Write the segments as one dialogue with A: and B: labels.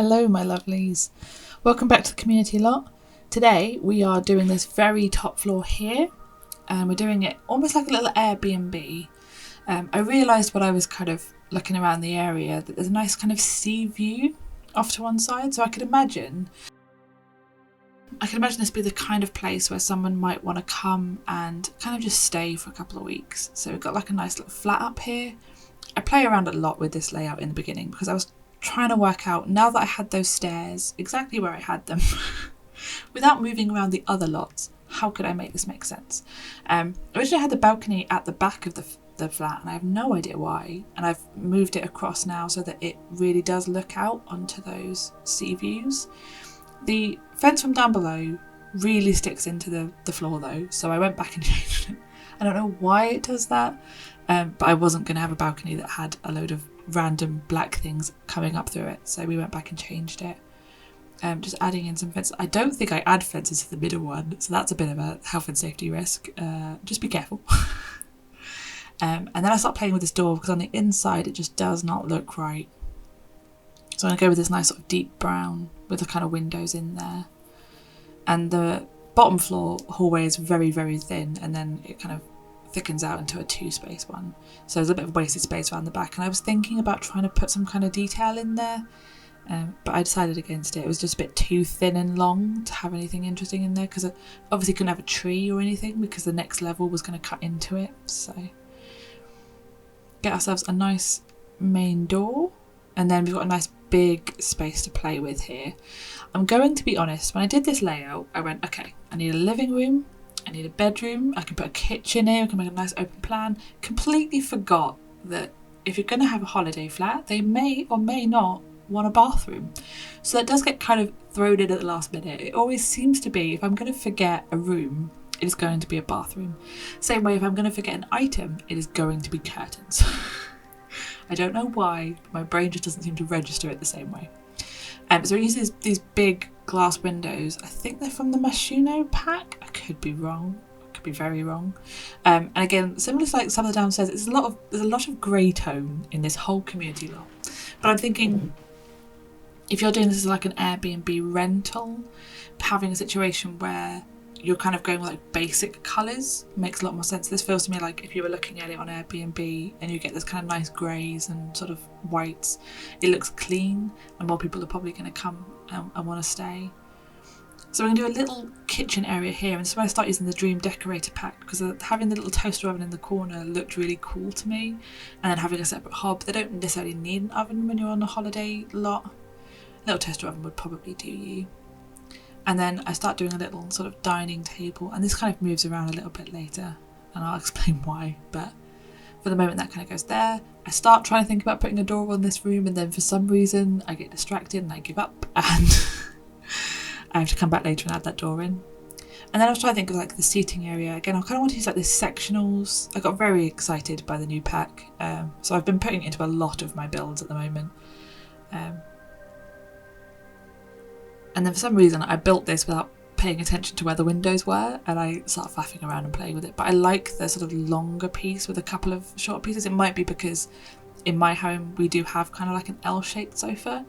A: Hello my lovelies, welcome back to the community lot. Today we are doing this very top floor here and we're doing it almost like a little Airbnb. I realised when I was kind of looking around the area that there's a nice kind of sea view off to one side, so I could imagine this be the kind of place where someone might want to come and kind of just stay for a couple of weeks. So we've got like a nice little flat up here. I play around a lot with this layout in the beginning because I was trying to work out, now that I had those stairs exactly where I had them without moving around the other lots, how could I make this make sense? Originally I had the balcony at the back of the flat and I have no idea why, and I've moved it across now so that it really does look out onto those sea views. The fence from down below really sticks into the floor though, so I went back and changed it. I don't know why it does that, but I wasn't going to have a balcony that had a load of random black things coming up through it, so we went back and changed it. Just adding in some fences. I don't think I add fences to the middle one, so that's a bit of a health and safety risk. Just be careful. And then I start playing with this door because on the inside it just does not look right. So I'm going to go with this nice sort of deep brown with the kind of windows in there. And the bottom floor hallway is very, very thin, and then it kind of thickens out into a 2-space one. So there's a bit of wasted space around the back, and I was thinking about trying to put some kind of detail in there, but I decided against it. It was just a bit too thin and long to have anything interesting in there, because I obviously couldn't have a tree or anything because the next level was going to cut into it. So get ourselves a nice main door, and then we've got a nice big space to play with here. I'm going to be honest, when I did this layout I went, okay, I need a living room, I need a bedroom, I can put a kitchen here, I can make a nice open plan. Completely forgot that if you're going to have a holiday flat, they may or may not want a bathroom. So that does get kind of thrown in at the last minute. It always seems to be, if I'm going to forget a room, it is going to be a bathroom. Same way, if I'm going to forget an item, it is going to be curtains. I don't know why, but my brain just doesn't seem to register it the same way. So we use these big glass windows. I think they're from the Magnolia pack. I could be wrong. I could be very wrong. And again, similar to like some of the downstairs, there's a lot of grey tone in this whole community lot. But I'm thinking, if you're doing this as like an Airbnb rental, having a situation where you're kind of going with like basic colours makes a lot more sense. This feels to me like if you were looking at it on Airbnb and you get this kind of nice greys and sort of whites, it looks clean and more people are probably going to come and want to stay. So we're going to do a little kitchen area here, and this is where I start using the Dream Decorator pack, because having the little toaster oven in the corner looked really cool to me, and then having a separate hob. They don't necessarily need an oven when you're on a holiday lot. A little toaster oven would probably do you. And then I start doing a little sort of dining table, and this kind of moves around a little bit later and I'll explain why, but for the moment that kind of goes there. I start trying to think about putting a door on this room, and then for some reason I get distracted and I give up and I have to come back later and add that door in. And then I was trying to think of like the seating area. Again, I kind of want to use like this sectionals. I got very excited by the new pack, so I've been putting it into a lot of my builds at the moment. And then for some reason I built this without paying attention to where the windows were, and I started faffing around and playing with it. But I like the sort of longer piece with a couple of short pieces. It might be because in my home we do have kind of like an L-shaped sofa.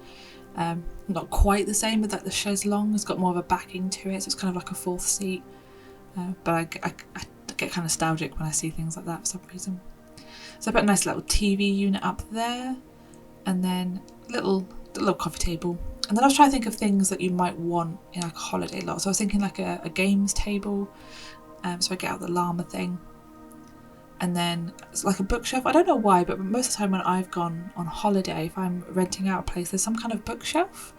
A: Not quite the same with like the chaise longue. It's got more of a backing to it, so it's kind of like a fourth seat. But I get kind of nostalgic when I see things like that for some reason. So I put a nice little TV unit up there, and then a little coffee table. And then I was trying to think of things that you might want in like a holiday lot. So I was thinking like a games table. So I get out the llama thing. And then it's like a bookshelf. I don't know why, but most of the time when I've gone on holiday, if I'm renting out a place, there's some kind of bookshelf.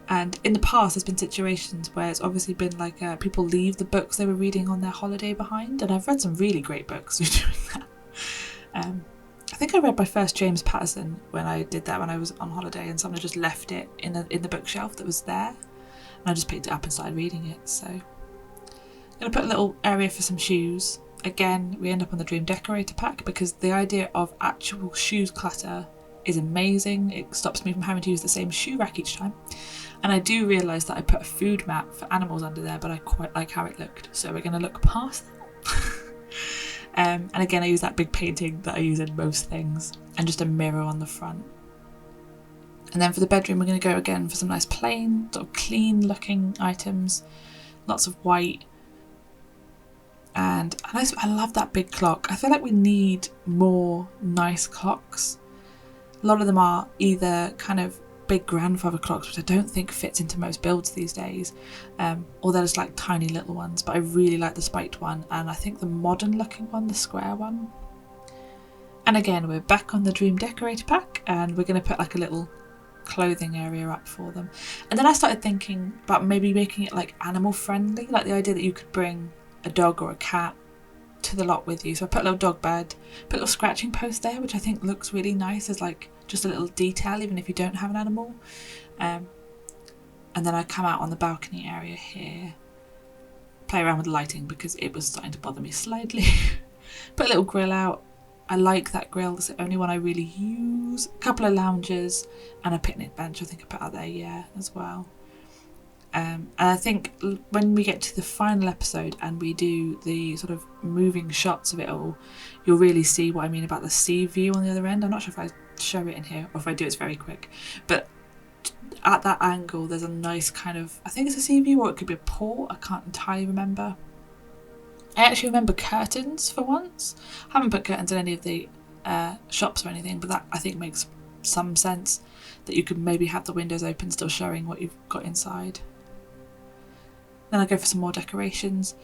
A: And in the past, there's been situations where it's obviously been like people leave the books they were reading on their holiday behind. And I've read some really great books who's doing that. I think I read my first James Patterson when I did that when I was on holiday, and someone just left it in the bookshelf that was there, and I just picked it up and started reading it. So I'm going to put a little area for some shoes. Again, we end up on the Dream Decorator pack because the idea of actual shoes clutter is amazing. It stops me from having to use the same shoe rack each time. And I do realise that I put a food map for animals under there, but I quite like how it looked, so we're going to look past that. And again, I use that big painting that I use in most things, and just a mirror on the front. And then for the bedroom, we're going to go again for some nice plain, sort of clean looking items. Lots of white. And I love that big clock. I feel like we need more nice clocks. A lot of them are either kind of big grandfather clocks, which I don't think fits into most builds these days, or they're just like tiny little ones. But I really like the spiked one, and I think the modern looking one, the square one. And again, we're back on the Dream Decorator pack, and we're going to put like a little clothing area up for them. And then I started thinking about maybe making it like animal friendly, like the idea that you could bring a dog or a cat to the lot with you. So I put a little dog bed, put a little scratching post there, which I think looks really nice as like just a little detail, even if you don't have an animal. And then I come out on the balcony area here, play around with the lighting because it was starting to bother me slightly. Put a little grill out. I like that grill, it's the only one I really use. A couple of lounges and a picnic bench I think I put out there, yeah, as well. And I think when we get to the final episode and we do the sort of moving shots of it all, you'll really see what I mean about the sea view on the other end. I'm not sure if I show it in here or if I do it's very quick, but at that angle there's a nice kind of, I think it's a sea view or it could be a port, I can't entirely remember. I actually remember curtains for once. I haven't put curtains in any of the shops or anything, but that I think makes some sense, that you could maybe have the windows open still showing what you've got inside. Then I go for some more decorations.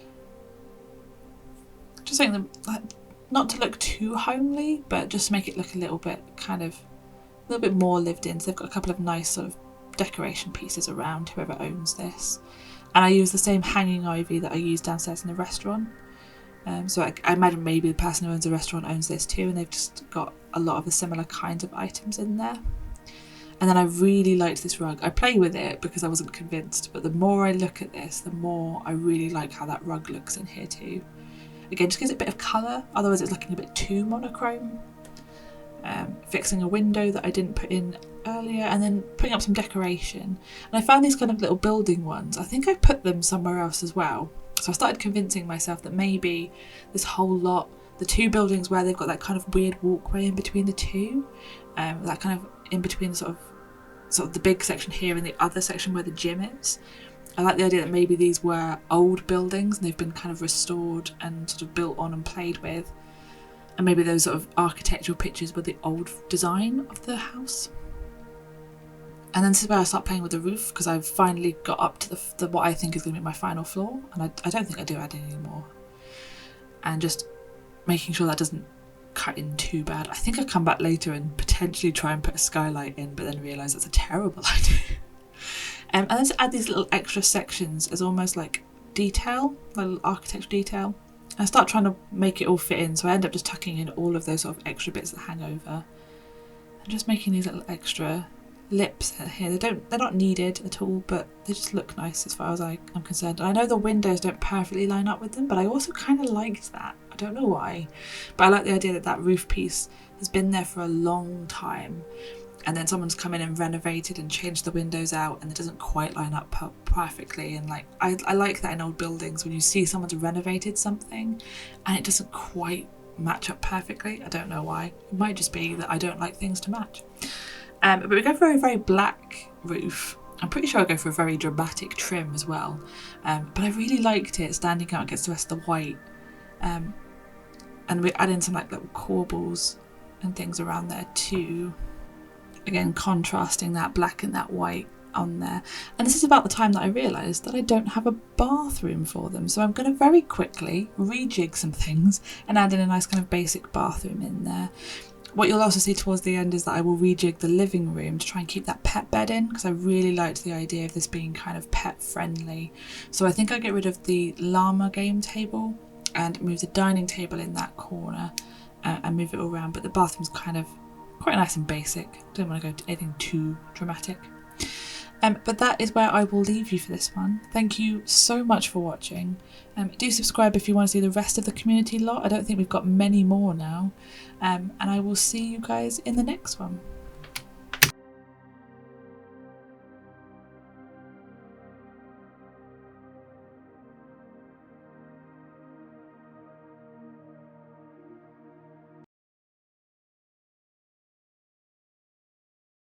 A: Just make them like, not to look too homely, but just to make it look a little bit kind of, a little bit more lived in. So they've got a couple of nice sort of decoration pieces around whoever owns this. And I use the same hanging ivy that I use downstairs in the restaurant. So I imagine maybe the person who owns the restaurant owns this too, and they've just got a lot of the similar kinds of items in there. And then I really liked this rug. I play with it because I wasn't convinced, but the more I look at this, the more I really like how that rug looks in here too. Again, just gives it a bit of colour, otherwise it's looking a bit too monochrome. Fixing a window that I didn't put in earlier, and then putting up some decoration. And I found these kind of little building ones. I think I put them somewhere else as well. So I started convincing myself that maybe this whole lot, the two buildings where they've got that kind of weird walkway in between the two, that kind of in between sort of the big section here and the other section where the gym is. I like the idea that maybe these were old buildings and they've been kind of restored and sort of built on and played with. And maybe those sort of architectural pictures were the old design of the house. And then this is where I start playing with the roof, because I've finally got up to the what I think is going to be my final floor. And I don't think I do add any more. And just making sure that doesn't cut in too bad. I think I'll come back later and potentially try and put a skylight in, but then realise that's a terrible idea. And then to add these little extra sections as almost like detail, like little architectural detail. I start trying to make it all fit in, so I end up just tucking in all of those sort of extra bits that hang over. And just making these little extra lips here. They're not needed at all, but they just look nice as far as I'm concerned. And I know the windows don't perfectly line up with them, but I also kind of liked that. I don't know why, but I like the idea that that roof piece has been there for a long time, and then someone's come in and renovated and changed the windows out, and it doesn't quite line up perfectly. And like I like that in old buildings when you see someone's renovated something and it doesn't quite match up perfectly. I don't know why. It might just be that I don't like things to match. But we go for a very black roof. I'm pretty sure I go for a very dramatic trim as well. But I really liked it standing out against the rest of the white. And we add in some like little corbels and things around there too. Again, contrasting that black and that white on there. And this is about the time that I realised that I don't have a bathroom for them. So I'm going to very quickly rejig some things and add in a nice kind of basic bathroom in there. What you'll also see towards the end is that I will rejig the living room to try and keep that pet bed in, because I really liked the idea of this being kind of pet friendly. So I think I'll get rid of the llama game table and move the dining table in that corner and move it all around. But the bathroom's kind of quite nice and basic. Don't want to go to anything too dramatic. But that is where I will leave you for this one. Thank you so much for watching. Do subscribe if you want to see the rest of the community lot. I don't think we've got many more now. And I will see you guys in the next one.